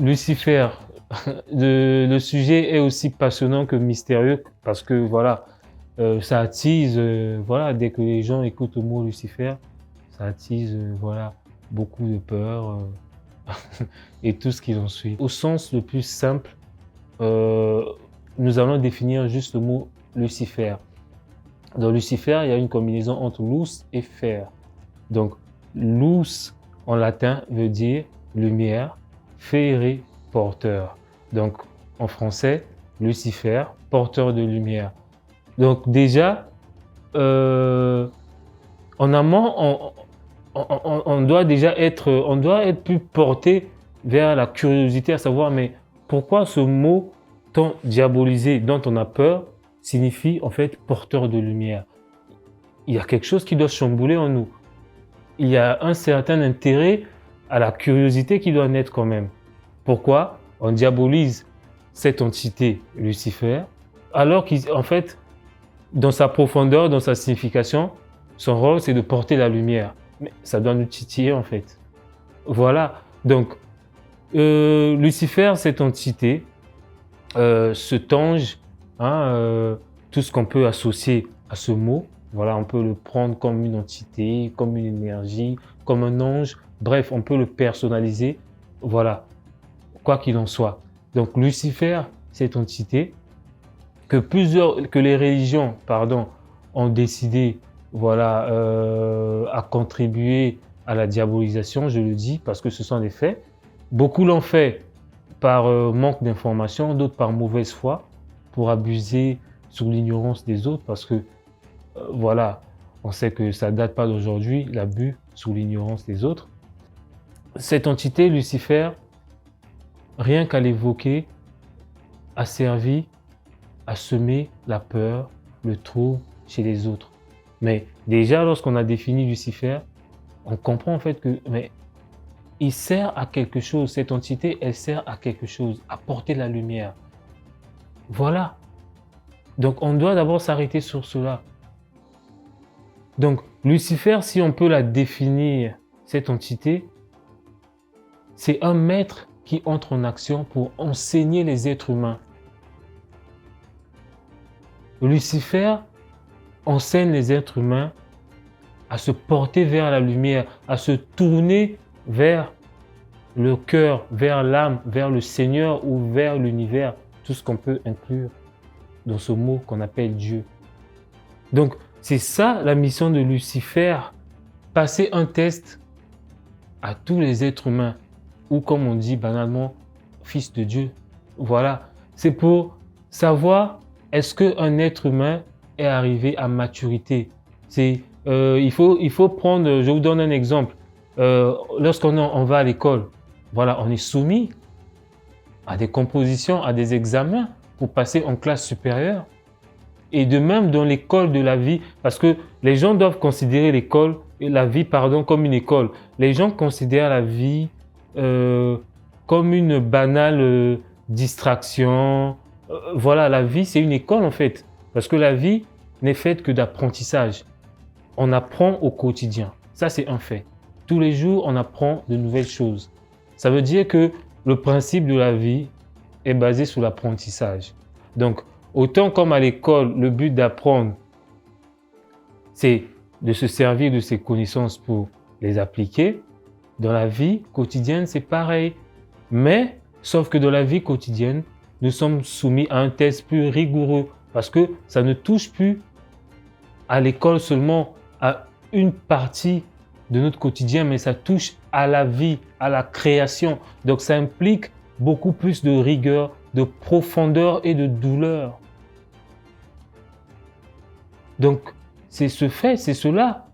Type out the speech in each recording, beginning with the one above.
Lucifer, le sujet est aussi passionnant que mystérieux parce que voilà, ça attise, voilà, dès que les gens écoutent le mot Lucifer, ça attise, voilà, beaucoup de peur et tout ce qui en suit. Au sens le plus simple, euh, nous allons définir juste le mot Lucifer. Dans Lucifer, il y a une combinaison entre luz et fer. Donc, luz en latin veut dire lumière, fere, porteur. Donc, en français, Lucifer, porteur de lumière. Donc, déjà, en amont, on doit déjà être plus porté vers la curiosité, à savoir, mais pourquoi ce mot tant diabolisé, dont on a peur, signifie en fait porteur de lumière. Il y a quelque chose qui doit chambouler en nous. Il y a un certain intérêt à la curiosité qui doit naître quand même. Pourquoi on diabolise cette entité Lucifer, alors qu'en fait, dans sa profondeur, dans sa signification, son rôle c'est de porter la lumière. Mais ça doit nous titiller en fait. Voilà. Donc, Lucifer, cette entité, cet ange, hein, tout ce qu'on peut associer à ce mot, voilà, on peut le prendre comme une entité, comme une énergie, comme un ange, bref, on peut le personnaliser, voilà, quoi qu'il en soit. Donc Lucifer, cette entité, que les religions, pardon, ont décidé, voilà, à contribuer à la diabolisation, je le dis, parce que ce sont des faits. Beaucoup l'ont fait par manque d'information, d'autres par mauvaise foi, pour abuser sur l'ignorance des autres, parce que voilà, on sait que ça ne date pas d'aujourd'hui, l'abus sur l'ignorance des autres. Cette entité, Lucifer, rien qu'à l'évoquer, a servi à semer la peur, le trouble chez les autres. Mais déjà, lorsqu'on a défini Lucifer, on comprend en fait que il sert à quelque chose, cette entité, elle sert à quelque chose, à porter la lumière. Voilà. Donc on doit d'abord s'arrêter sur cela. Donc Lucifer, si on peut la définir, cette entité, c'est un maître qui entre en action pour enseigner les êtres humains. Lucifer enseigne les êtres humains à se porter vers la lumière, à se tourner vers le cœur, vers l'âme, vers le Seigneur ou vers l'univers, tout ce qu'on peut inclure dans ce mot qu'on appelle Dieu. Donc, c'est ça la mission de Lucifer, passer un test à tous les êtres humains, ou comme on dit banalement, fils de Dieu. Voilà, c'est pour savoir est-ce qu'un être humain est arrivé à maturité. Il faut prendre, je vous donne un exemple, lorsqu'on va à l'école, voilà, on est soumis à des compositions, à des examens pour passer en classe supérieure. Et de même dans l'école de la vie, parce que les gens doivent considérer l'école, la vie, pardon, comme une école. Les gens considèrent la vie comme une banale distraction. Voilà, la vie, c'est une école en fait. Parce que la vie n'est faite que d'apprentissage. On apprend au quotidien. Ça, c'est un fait. Tous les jours, on apprend de nouvelles choses. Ça veut dire que le principe de la vie est basé sur l'apprentissage. Donc, autant comme à l'école, le but d'apprendre, c'est de se servir de ses connaissances pour les appliquer. Dans la vie quotidienne, c'est pareil. Mais, sauf que dans la vie quotidienne, nous sommes soumis à un test plus rigoureux parce que ça ne touche plus à l'école seulement, à une partie de notre quotidien, mais ça touche à la vie, à la création. Donc, ça implique beaucoup plus de rigueur, de profondeur et de douleur. Donc, c'est ce fait, c'est cela.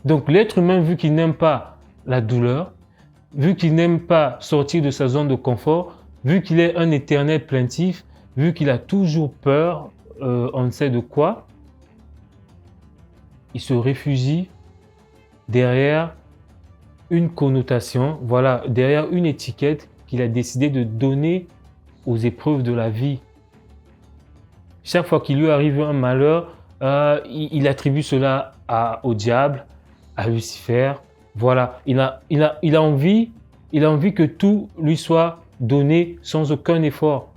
Donc, l'être humain, vu qu'il n'aime pas la douleur, vu qu'il n'aime pas sortir de sa zone de confort, vu qu'il est un éternel plaintif, vu qu'il a toujours peur, on ne sait de quoi, il se réfugie derrière une connotation, voilà, derrière une étiquette qu'il a décidé de donner aux épreuves de la vie. Chaque fois qu'il lui arrive un malheur, il attribue cela au diable, à Lucifer. Voilà, il a envie que tout lui soit donné sans aucun effort.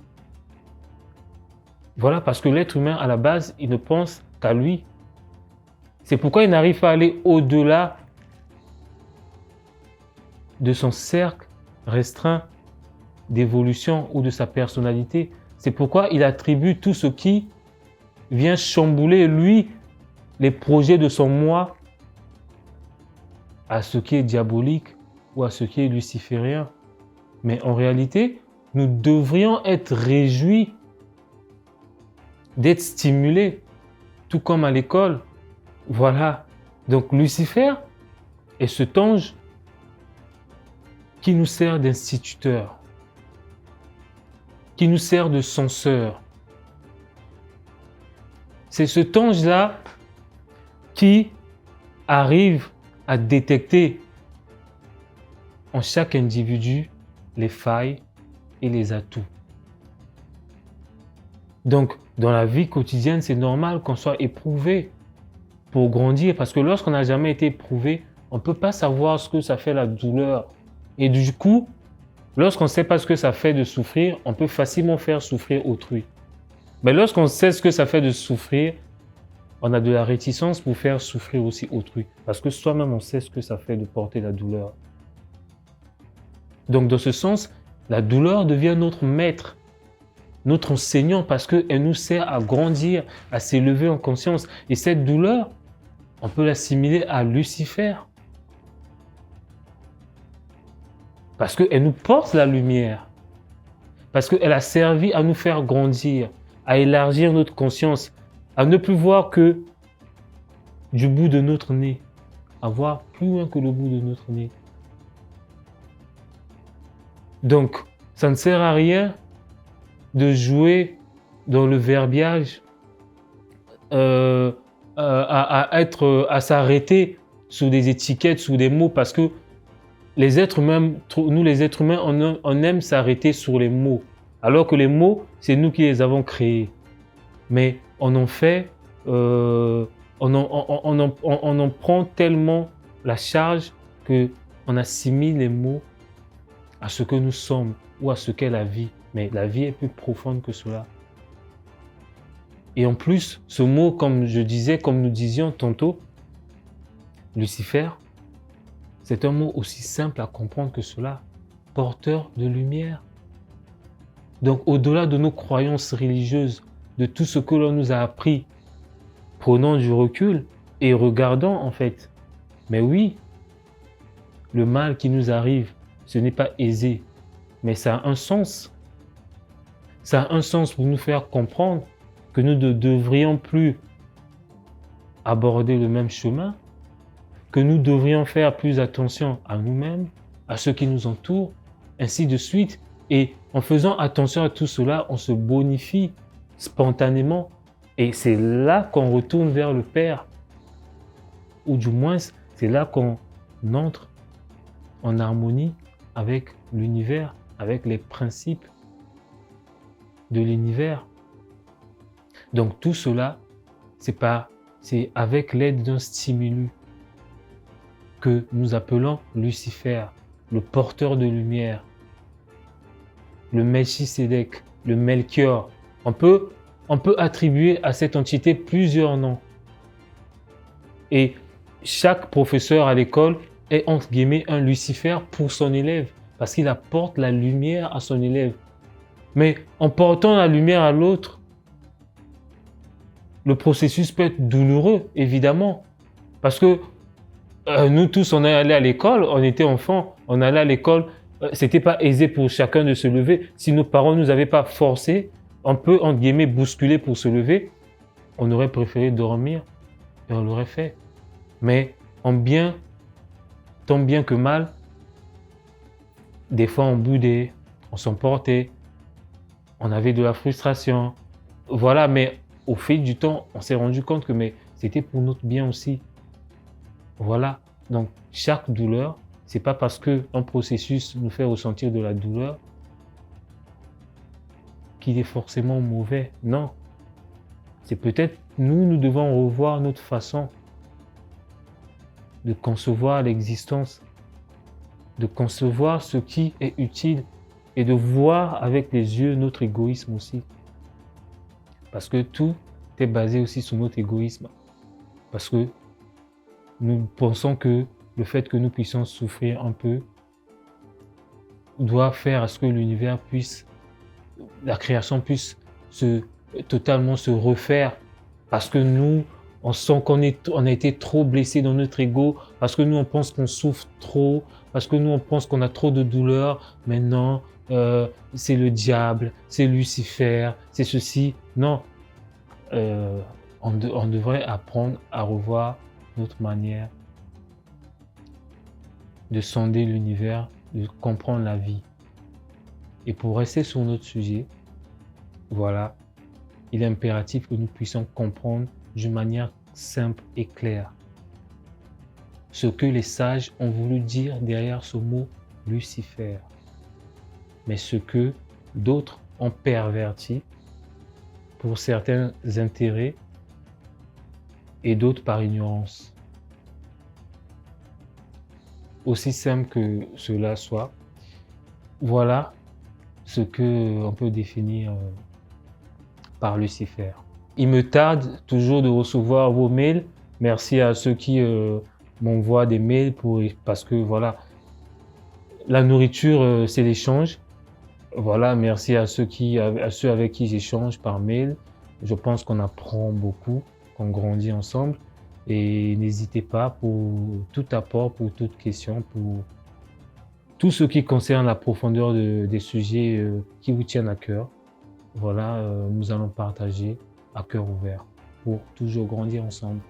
Voilà, parce que l'être humain, à la base, il ne pense qu'à lui. C'est pourquoi il n'arrive pas à aller au-delà de son cercle restreint d'évolution ou de sa personnalité. C'est pourquoi il attribue tout ce qui vient chambouler, lui, les projets de son moi à ce qui est diabolique ou à ce qui est luciférien. Mais en réalité, nous devrions être réjouis d'être stimulés, tout comme à l'école. Voilà. Donc Lucifer est cet ange qui nous sert d'instituteur, qui nous sert de censeur. C'est cet ange-là qui arrive à détecter en chaque individu les failles et les atouts. Donc, dans la vie quotidienne, c'est normal qu'on soit éprouvé pour grandir, parce que lorsqu'on n'a jamais été éprouvé, on ne peut pas savoir ce que ça fait la douleur. Et du coup, lorsqu'on ne sait pas ce que ça fait de souffrir, on peut facilement faire souffrir autrui. Mais lorsqu'on sait ce que ça fait de souffrir, on a de la réticence pour faire souffrir aussi autrui. Parce que soi-même, on sait ce que ça fait de porter la douleur. Donc, dans ce sens, la douleur devient notre maître, notre enseignant, parce qu'elle nous sert à grandir, à s'élever en conscience. Et cette douleur, on peut l'assimiler à Lucifer. Parce qu'elle nous porte la lumière. Parce qu'elle a servi à nous faire grandir, à élargir notre conscience, à ne plus voir que du bout de notre nez, à voir plus loin que le bout de notre nez. Donc, ça ne sert à rien de jouer dans le verbiage, à s'arrêter sous des étiquettes, sous des mots, parce que les êtres humains, nous les êtres humains, on aime s'arrêter sur les mots, alors que les mots, c'est nous qui les avons créés. Mais on en fait, on en prend tellement la charge qu'on assimile les mots à ce que nous sommes ou à ce qu'est la vie. Mais la vie est plus profonde que cela. Et en plus, ce mot, comme je disais, comme nous disions tantôt, Lucifer, c'est un mot aussi simple à comprendre que cela, porteur de lumière. Donc au-delà de nos croyances religieuses, de tout ce que l'on nous a appris, prenons du recul et regardons en fait. Mais oui, le mal qui nous arrive, ce n'est pas aisé, mais ça a un sens. Ça a un sens pour nous faire comprendre que nous ne devrions plus aborder le même chemin, que nous devrions faire plus attention à nous-mêmes, à ceux qui nous entourent, ainsi de suite. Et en faisant attention à tout cela, on se bonifie spontanément. Et c'est là qu'on retourne vers le Père. Ou du moins, c'est là qu'on entre en harmonie avec l'univers, avec les principes de l'univers. Donc tout cela, c'est avec l'aide d'un stimulus que nous appelons Lucifer, le porteur de lumière, le Melchisédek, le Melchior. On peut attribuer à cette entité plusieurs noms. Et chaque professeur à l'école est entre guillemets un Lucifer pour son élève, parce qu'il apporte la lumière à son élève. Mais en portant la lumière à l'autre, le processus peut être douloureux, évidemment. Parce que nous tous, on est allé à l'école, on était enfants, on allait à l'école, c'était pas aisé pour chacun de se lever. Si nos parents nous avaient pas forcé, un peu, entre guillemets, bousculé pour se lever, on aurait préféré dormir et on l'aurait fait. Mais tant bien que mal, des fois on boudait, on s'emportait, on avait de la frustration. Voilà, mais au fil du temps, on s'est rendu compte que c'était pour notre bien aussi. Voilà, donc chaque douleur, c'est pas parce qu'un processus nous fait ressentir de la douleur qu'il est forcément mauvais. Non, c'est peut-être nous devons revoir notre façon de concevoir l'existence, de concevoir ce qui est utile et de voir avec les yeux notre égoïsme aussi. Parce que tout est basé aussi sur notre égoïsme. Parce que nous pensons que le fait que nous puissions souffrir un peu doit faire à ce que l'univers puisse, la création puisse totalement se refaire. Parce que nous, on sent on a été trop blessé dans notre ego, parce que nous, on pense qu'on souffre trop, parce que nous, on pense qu'on a trop de douleur. Maintenant, c'est le diable, c'est Lucifer, c'est ceci. Non, on devrait apprendre à revoir notre manière de sonder l'univers, de comprendre la vie. Et pour rester sur notre sujet, voilà, il est impératif que nous puissions comprendre d'une manière simple et claire ce que les sages ont voulu dire derrière ce mot Lucifer, mais ce que d'autres ont perverti pour certains intérêts et d'autres par ignorance. Aussi simple que cela soit, voilà ce qu'on peut définir par Lucifer. Il me tarde toujours de recevoir vos mails. Merci à ceux qui m'envoient des mails parce que voilà, la nourriture, c'est l'échange. Voilà, merci à ceux avec qui j'échange par mail. Je pense qu'on apprend beaucoup, qu'on grandit ensemble. Et n'hésitez pas pour tout apport, pour toute question, pour tout ce qui concerne la profondeur des sujets qui vous tiennent à cœur. Voilà, nous allons partager à cœur ouvert pour toujours grandir ensemble.